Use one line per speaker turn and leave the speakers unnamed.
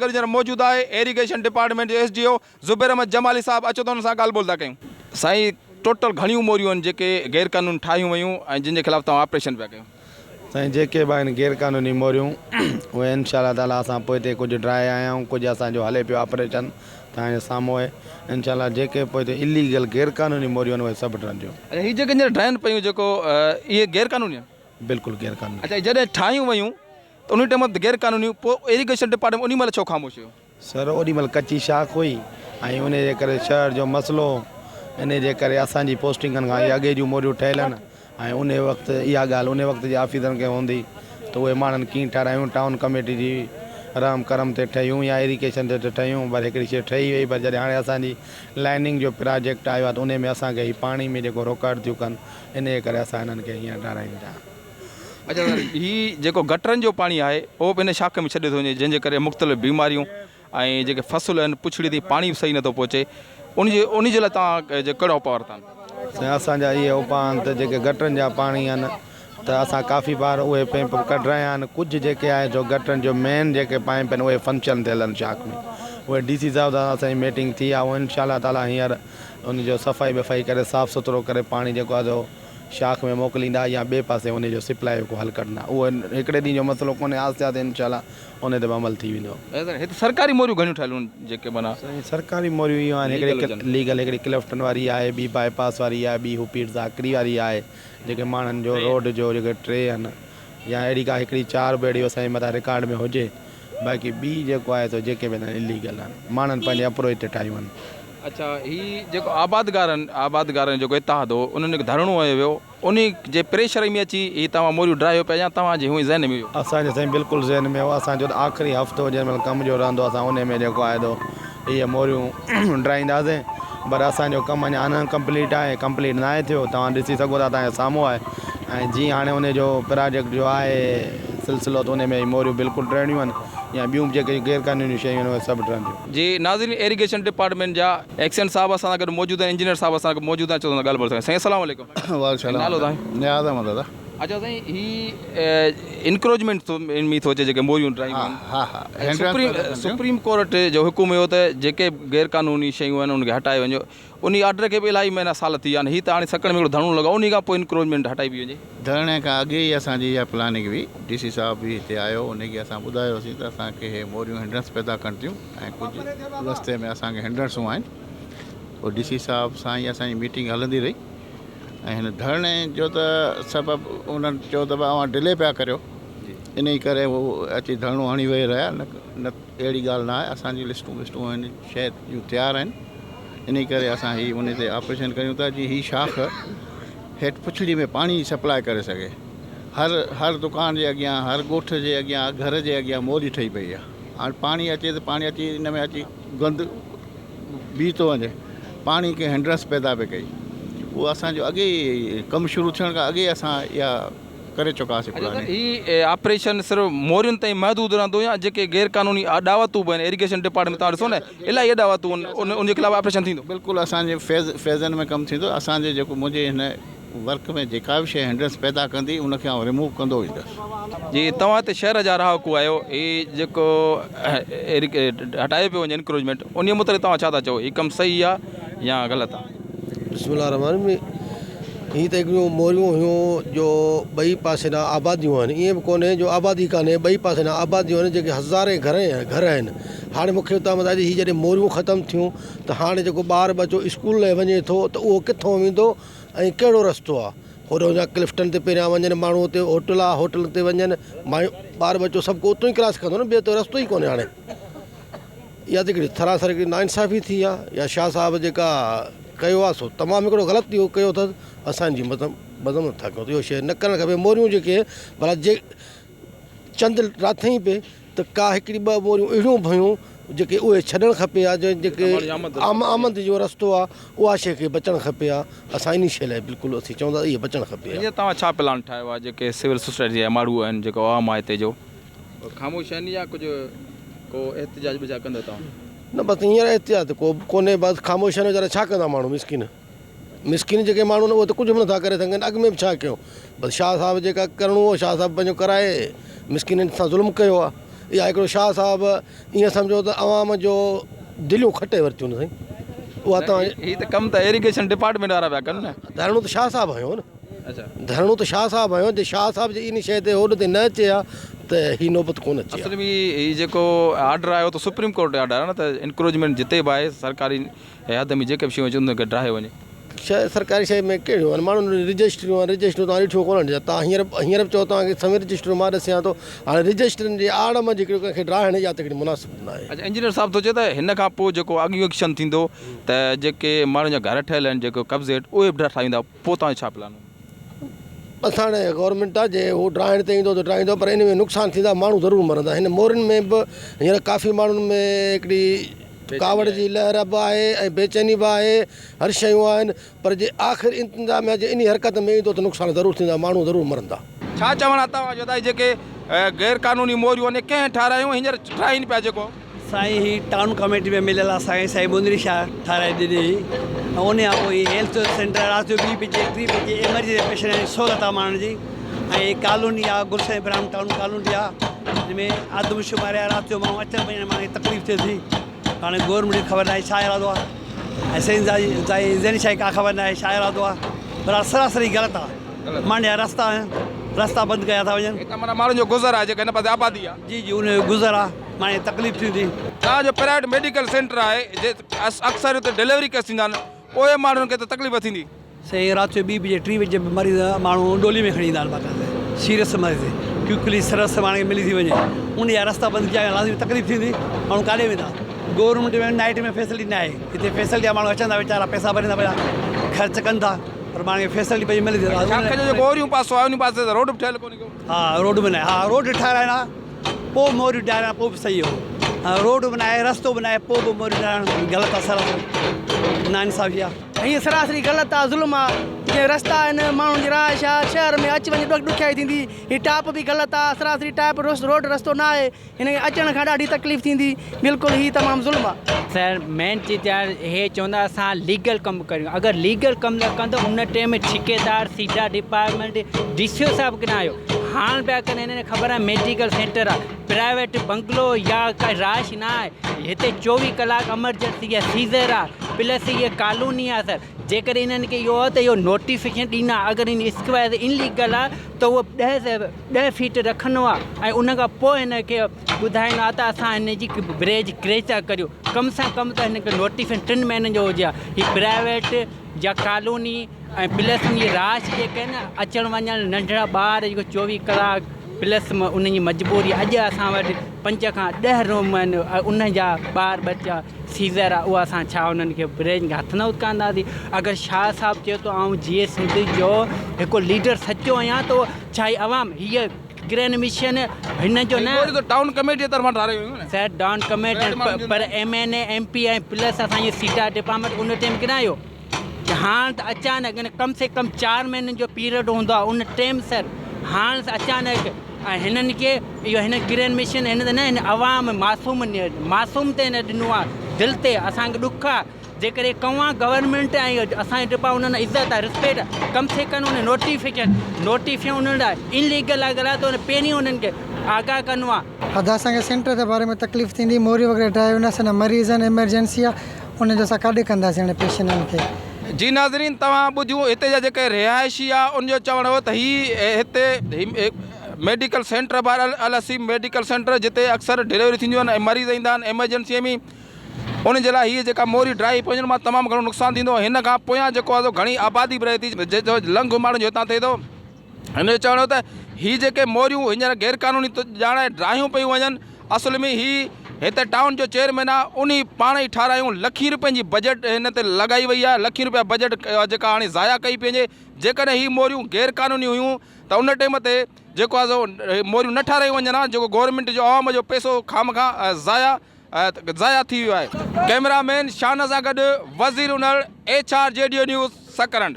गॾु हींअर मौजूदु आहे इरिगेशन डिपार्टमेंट जो SDO ज़ुबैर अहमद जमाली साहिबु। अचो त हुन सां ॻाल्हि ॿोल था कयूं। साईं, टोटल घणियूं मोरियूं आहिनि जेके गैर क़ानून ठाहियूं वयूं ऐं जिन जे ख़िलाफ़ु तव्हां ऑपरेशन पिया कयो?
साईं, जेके बि आहिनि गैर क़ानूनी मोरियूं उहे इंशाअल्लाह ताला असां पोइ हिते कुझु ड्राए आया आहियूं, कुझु असांजो हले पियो ऑपरेशन तव्हांजे साम्हूं आहे। इंशाअल्लाह जेके पोइ हिते इलीगल गैर क़ानूनी मोरियूं आहिनि उहे सभु ठहंदियूं।
अच्छा, हीअ जेके हींअर ठाहिनि पियूं जेको इहे गैर क़ानूनी आहिनि?
बिल्कुलु गैर क़ानूनी।
अच्छा, जॾहिं ठाहियूं वयूं त उन टाइम गैर क़ानूनी, पोइ इरिगेशन डिपार्टमेंट उन महिल छो ख़ामोश हुयो?
सर, ओॾी महिल कची शाख हुई ऐं उन जे करे शहर जो मसइलो, इन जे करे असांजी पोस्टिंगनि खां इहे अॻे जूं मोरियूं ठहियल आहिनि ऐं उन वक़्तु इहा ॻाल्हि उन वक़्त जे ऑफिसरनि खे हूंदी त उहे माण्हुनि कीअं ठारायूं, टाउन कमेटी जी रहम करम ते ठहियूं या इरिगेशन ते ठहियूं। पर हिकिड़ी शइ ठही वई, पर जॾहिं हाणे असांजी लाइनिंग जो प्रोजेक्ट आयो आहे त उन में असांखे हीअ पाणी में जेको रुकावट थियूं कनि, इन जे करे असां हिननि खे हीअं ठारायूं था।
अच्छा, हीअ जेको गटरनि जो पाणी आहे उहो बि इन शाख में छॾे थो वञे, जंहिंजे करे मुख़्तलिफ़ बीमारियूं ऐं जेके फ़सुलु आहिनि पुछड़ी थी, पाणी बि सही नथो पहुचे। उन जे लाइ तव्हां कहिड़ा उपाउ वरिता आहिनि?
असांजा इहे उपाउ आहिनि त जेके गटरनि जा पाणी आहिनि त असां काफ़ी बार उहे पैंप कढाया आहिनि। कुझु जेके आहे जो गटरनि जो मेन जेके पाइप आहिनि उहे फंक्शन थियल आहिनि शाख में, उहे DC साहिब सां असांजी मीटिंग थी आहे। उहो इंशाअल्लाह ताला हींअर उनजो सफ़ाई वफ़ाई करे साफ़ु सुथिरो करे पाणी जेको आहे जो शाख में मोकिलींदा या ॿिए पासे उनजो सिप्लाई को हल कढंदा। उहो हिकिड़े ॾींहं जो मसइलो कोन्हे, आहिस्ते आहिस्ते इंशाअल्लाह उन ते बि अमल थी वेंदो।
हिते सरकारी मोरियूं घणियूं ठहियलूं आहिनि जेके माना?
सरकारी मोरियूं इहो आहिनि, हिकिड़ी लीगल, हिकिड़ी क्लिफ्टन वारी आहे, ॿी बाईपास वारी आहे, ॿी हुपीर ज़ाकरी वारी आहे, जेके माण्हुनि जो रोड जो जेके टे आहिनि, या अहिड़ी का हिकिड़ी 4 बेड़ी असांजे मथां रिकॉर्ड में हुजे। बाक़ी ॿी जेको आहे त जेके बि आहिनि इलीगल आहिनि, माण्हुनि पंहिंजे अप्रोच ते ठाहियूं आहिनि।
अच्छा, हीअ जेको आबादगारनि जेको इतिहाद हो, उन्हनि धरणो हयो वियो, उन जे प्रेशर में अची हीअ तव्हां मोरियूं ड्राइव पिया या तव्हांजे हूअं ज़हन में हुयो?
असांजे साईं बिल्कुलु ज़हन में हो। असांजो आख़िरी हफ़्तो जंहिं महिल कम जो रहंदो असां उन में जेको आहे तो इहे मोरियूं ड्राईंदासीं। पर असांजो कमु अञा अनकम्पलीट आहे, कंप्लीट न आहे थियो। तव्हां ॾिसी सघो था, तव्हांजे साम्हूं आहे। ऐं जीअं हाणे उनजो प्रोजेक्ट जो आहे सिलसिलो, त उन में मोरियूं बिल्कुलु ठहणियूं आहिनि या ॿियूं जेके गैर क़ानूनी शयूं आहिनि उहे सभु ठहंदियूं। जी
नाज़रीन, इरिगेशन डिपार्टमेंट जा एक्शन साहब असां सां गॾु मौजूदु आहिनि, इंजीनियर साहब असां सां मौजूदु आहिनि। ॻाल्हि ॿोल साईं, अस्सलाम वालेकुम।
नालो नियाज़ अहमद दादा।
अच्छा साईं, हीअ इंक्रोचमेंट थो अचे जेके मोरियूं ड्राइव आहिनि, सुप्रीम कोर्ट जो हुकुम हुयो त जेके गैर क़ानूनी शयूं आहिनि उनखे हटाए वञो। उन ऑर्डर खे बि इलाही महीना साल थी विया आहिनि। हीअ त हाणे सकड़ में हिकिड़ो धरणो लॻो, उन खां पोइ इंक्रोचमेंट हटाई बि वञे।
धरणे खां अॻे ई असांजी इहा प्लानिंग हुई। DC साहिब बि हिते आयो, उनखे असां ॿुधायोसीं त असांखे हे मोरियूं हिंड्रेंस पैदा कनि थियूं ऐं कुझु रस्ते में असांखे हिंड्रेंसूं आहिनि। पोइ DC साहिब सां ई असांजी मीटिंग हलंदी रही ऐं हिन धरणे जो त सबबु उन्हनि चयो त तव्हां डिले पिया करियो, इन ई करे उहो अची धरणो हणी वेही रहिया। न अहिड़ी ॻाल्हि न आहे, असांजी लिस्टूं विस्टूं आहिनि, शइ जूं तयारु आहिनि। इन करे असां ही उन ते ऑपरेशन कयूं था जीअं हीअ शाख हेठि पुछड़ी में पाणी सप्लाई करे सघे। हर दुकान जे अॻियां, हर ॻोठ जे अॻियां, घर जे अॻियां मोरी ठही पई आहे। हाणे पाणी अचे त पाणी अची इन में अची गंद बि थो वञे, पाणी खे हिंड्रेंस पैदा पई कई। उहो असांजो अॻे ई कमु शुरू थियण खां अॻे असां इहा करे चुकासीं।
हीअ ऑपरेशन सिर्फ़ु मोरियुनि ताईं महदूद रहंदो या जेके गैर क़ानूनी अॾावतूं बि आहिनि? इरिगेशन डिपार्टमेंट तव्हां ॾिसो न, इलाही अॾावतूं उनजे ख़िलाफ़ु ऑपरेशन थींदो?
बिल्कुलु असांजे फ़ेज़नि में कमु थींदो। असांजे जेको मुंहिंजे हिन वर्क में जेका बि शइ हिंड्रेंस पैदा कंदी उनखे आउं रिमूव कंदो वेंदुसि।
जी, तव्हां हिते शहर जा रहाकू आहियो, हीअ जेको हटाए पियो वञे इंक्रोचमेंट, उन मुताबिक़ तव्हां छा था चओ, हीअ कमु सही आहे या ग़लति आहे?
बिस्मिल्लाह रहमान में हीअ त हिकिड़ियूं मोरियूं हुयूं जो ॿई पासे ना आबादियूं आहिनि। ईअं बि कोन्हे जो आबादी कान्हे, ॿई पासे ना आबादियूं आहिनि जेके हज़ारे घर आहिनि। हाणे मूंखे तव्हां ॿुधायो हीअ जॾहिं मोरियूं ख़तमु थियूं त हाणे जेको ॿार बच्चो स्कूल लाइ वञे थो त उहो किथां वेंदो ऐं कहिड़ो रस्तो आहे? होॾो या क्लिफ्टन ते पहिरियां वञनि माण्हू, हुते होटल आहे, होटल ते वञनि, मायूं ॿार बच्चो सभु को उतो ई क्लास कंदो न, ॿियो त रस्तो ई कोन्हे। हाणे इहा त हिकिड़ी सरासर हिकिड़ी नाइंसाफ़ी थी आहे। या शाह साहिब जेका कयो आहे सो तमामु हिकिड़ो ग़लति इहो कयो अथसि। असांजी मदद नथा कयूं, इहो शइ न करणु खपे। मोरियूं जेके भला जे चंद राति पे त का हिकिड़ी ॿ मोरियूं अहिड़ियूं भयूं जेके उहे छॾणु खपे आहे, जेके आमद जो रस्तो आहे उहा शइ खे बचणु खपे आहे। असां इन शइ लाइ बिल्कुलु असीं चवंदा इहे बचणु खपे।
तव्हां छा प्लान ठाहियो आहे जेके सिविल सोसाइटी जा माण्हू आहिनि, जेको आम आहे हिते जो, ख़ामोश आहिनि या कुझु को एहतिजाज बि छा कंदो तव्हां?
न बसि हींअर एहतियात को कोन्हे, बसि ख़ामोश आहिनि वीचारा। छा कंदा माण्हू मिसकिन जेके माण्हू आहिनि उहे त कुझु बि नथा करे सघनि। अॻु में बि छा कयूं, बसि शाह साहिब जेका करिणो हो शाह साहिब पंहिंजो कराए, मिसकिननि सां ज़ुल्म कयो आहे। इहा हिकिड़ो शाह साहिबु ईअं सम्झो त अवाम जो दिलियूं खटे वरितियूं न साईं उहा तव्हां
ही त कमु त इरिगेशन डिपार्टमेंट वारा पिया कनि न।
धरणो त शाह साहिबु आहियो न
अच्छा,
धरणो त शाह साहिबु आहियो जे शाह साहिब जी इन शइ ते होॾे ते न अचे हा त ही नौबत कोन अचे
असल में ही जेको ऑर्डर आयो त सुप्रीम कोर्ट जो ऑर्डर आहे न, त इंक्रोचमेंट जिते बि आहे सरकारी हद में जेके बि शयूं अचनि उनखे ड्राहे वञे।
शइ सरकारी शइ में कहिड़ियूं आहिनि माण्हुनि रजिस्ट्रियूं आहिनि रजिस्ट्रियूं तव्हां ॾिठियूं कोन ॾिया तव्हां हींअर बि चओ तव्हांखे समी रजिस्ट्रियूं मां ॾिसां थो हाणे रजिस्ट्रियुनि जे आड़ में जेके कंहिंखे ड्राहिण इहा त हिकिड़ी मुनासिबु न आहे।
अच्छा, इंजीनियर साहब थो चए त हिन खां पोइ जेको अॻियूं एक्शन थींदो त जेके माण्हुनि जा घर ठहियल आहिनि जेको कब्ज़े उहे बि ठाहींदा, पोइ तव्हांजो छा प्लान?
असां हाणे गवर्नमेंट आहे जे उहो ड्राइण ते ईंदो त ड्राईंदो पर इन में नुक़सानु थींदा माण्हू ज़रूरु मरंदा हिन मोरियुनि में बि हींअर काफ़ी माण्हुनि में हिकिड़ी कावड़ जी लहर बि आहे ऐं बेचैनी बि आहे हर शयूं आहिनि पर जे आख़िर इंतिज़ाम आहे जे इन हरकत में ईंदो त नुक़सानु ज़रूरु थींदा माण्हू ज़रूरु मरंदा।
छा चवणु आहे तव्हांजो दाई जेके गैर कानूनी मोरियूं आहिनि कंहिं ठारायूं हींअर ठाहिनि पिया जेको
साईं ही टाउन कमेटी में मिलियल आहे असांखे साईं मुंदरी शाह ठाराए ॾिनी ऐं उन खां पोइ हेल्थ सेंटर राति जो 2 बजे 3 बजे एमरजेंसी पेशेंट जी सहूलियत आहे माण्हुनि जी ऐं कॉलोनी आहे गुलशन इब्राहिम टाउन कॉलोनी आहे जंहिंमें आदमशुमारी आहे राति जो माण्हू अचण वञण माण्हू खे तकलीफ़ थिए थी हाणे गवर्नमेंट खे ख़बर न आहे छा इरादो आहे ऐं साईं ज़ैनी शाही का ख़बर न आहे छा इरादो आहे पर सरासरी ग़लति आहे माण्हू जा रस्ता बंदि कया था वञनि
हितां माना माण्हुनि जो गुज़र आहे जेका हिन पासे आबादी आहे।
जी जी उन जो गुज़र आहे माण्हू खे तकलीफ़ थींदी।
तव्हांजो प्राइवेट मेडिकल सेंटर आहे जे अक्सर हुते डिलीवरी केस थींदा आहिनि उहे माण्हुनि खे त तकलीफ़ थींदी।
साईं राति जो 2 बजे 3 बजे मरीज़ माण्हू डोली में खणी ईंदा आहिनि बाक़ाइदा सीरियस मरीज़ क्यूकली सरस माण्हू खे मिली थी वञे उन जा रस्ता बंदि कया लाज़मी तकलीफ़ थींदी माण्हू काॾे वेंदा। गवर्नमेंट में नाइट में फैसिलिटी न आहे हिते फैसिलिटी आहे माण्हू अचनि था वीचारा पैसा भरींदा पिया ख़र्च कनि था पर माण्हू खे फैसिलिटी पंहिंजी मिली थी।
जेको ओरियूं पासो आहे उन पासे त रोड बि ठहियल कोन्हे को।
हा रोड बनाए हा रोड ठाहिराइणा पोइ मोरियूं ठाहिराइणा पोइ बि सही हो रोड बनाए रस्तो बनाए पोइ बि मोरियूं ठाहिराइणु ग़लति आहे सरासरी नाइंसाफ़ी आहे।
हीअ सरासरी ग़लति आहे ज़ुल्म आहे जीअं रस्ता आहिनि माण्हुनि जी राश आहे शहर में अच वञ ॾुखियाई थींदी हीअ टाप बि ग़लति आहे सरासरी टाप रोड रस्तो न आहे हिन खे अचण खां ॾाढी तकलीफ़ थींदी बिल्कुलु हीअ तमामु ज़ुल्म आहे।
सर मेन चीज़ हे चवंदा असां लीगल कमु करियूं अगरि लीगल कमु न कंदो उन टाइम में ठेकेदार सीधा डिपार्टमेंट DCO साहिबु किन आयो हाणे पिया कनि हिननि ख़बर आहे मेडिकल सेंटर आहे प्राइवेट बंगलो या काई राश न आहे हिते 24 कलाक एमरजेंसी आहे सीज़र आहे प्लस इहा कॉलोनी आहे सर जेकर इन्हनि खे इहो आहे त इहो नोटिफिकेशन ॾींदा अगरि इन स्क्वायर इनलीगल आहे त उहो 10 फीट रखंदो आहे ऐं उन खां पोइ हिनखे ॿुधाईंदो आहे त असां हिन जी ब्रिज क्रेच था करियूं कम सां कम त हिनखे नोटिफिकेशन 3 महीननि जो हुजे हीअ प्राइवेट या कॉलोनी ऐं प्लस इहे राश जेके आहिनि अचणु वञणु नंढड़ा ॿार जेको 24 कलाक प्लस उन जी मजबूरी अॼु असां वटि 5 खां 10 रूम आहिनि उन जा ॿार बच्चा सीज़र आहे उहा असां छा उन्हनि खे ब्रेन खे हथ न उथकांदासीं। अगरि शाह साहिबु चए थो आउं जीअं सिंध जो हिकु लीडर सचो आहियां त छा ई अवाम हीअ ग्रैंड मिशन हिन जो न
टाउन कमेटी तरफ़ां ठारायूं हुयूं न
सर टाउन कमेटी पर MNA MP ऐं प्लस असांजे सीटा डिपार्टमेंट उन टाइम किनायो हाणे त अचानक कम से कम 4 महीननि जो पीरियड हूंदो आहे उन टाइम सर हाणे अचानक ऐं हिननि खे इहो हिन ग्रैंड मिशन हिन त न हिन अवाम मासूम ते हिन ॾिनो आहे दिलि ते असांखे ॾुख आहे जेकर कवां गवर्नमेंट ऐं असांजे डिपार्टमेंट उन्हनि इज़त आहे रिस्पेक्ट आहे कम से कम उन नोटिफिकेशन उन्हनि लाइ इनलीगल आहे ग़लति त उन पहिरीं उन्हनि खे आगाह करिणो आहे।
अदा असांखे सेंटर जे बारे में तकलीफ़ थींदी मोरी वग़ैरह ठाहे उन सां मरीज़ आहिनि एमरजेंसी आहे उनजो असां काॾे कंदासीं हाणे पेशेंटनि खे।
जी नाज़रीन तव्हां ॿुधियो हिते जा जेके रिहाइशी आहे उनजो चवणु हो त हिते मेडिकल सेंटर अलसी मेडिकल सेंटर जिते अक्सर डिलीवरी थींदियूं आहिनि ऐं मरीज़ ईंदा आहिनि एमरजेंसीअ में उन जे लाइ हीअ जेका मोरी ड्राई पवण मां तमामु घणो नुक़सानु थींदो हिन खां पोयां जेको आहे घणी आबादी बि रहे थी जो लंघ माण्हुनि जो हितां थिए थो हिन जो चवणो त हीअ जेके मोरियूं हींअर गैर क़ानूनी ॼाणे ड्राहियूं पियूं वञनि असल में हिते टाउन जो चेयरमैन आहे उन पाण ई ठारायूं लखी रुपयनि जी बजट हिन ते लॻाई वई आहे लखी रुपया बजट जेका हाणे ज़ाया कई पंहिंजे जेकॾहिं हीअ मोरियूं गैर क़ानूनी हुयूं त उन टाइम ते जेको आहे सो मोरियूं न ठारायूं वञनि हा जेको गवर्नमेंट जो आवाम जो पैसो खामखां ज़ाया थी वियो आहे। कैमरामैन शान सां गॾु वज़ीर उनर HR JDO न्यूज़ सकरंड।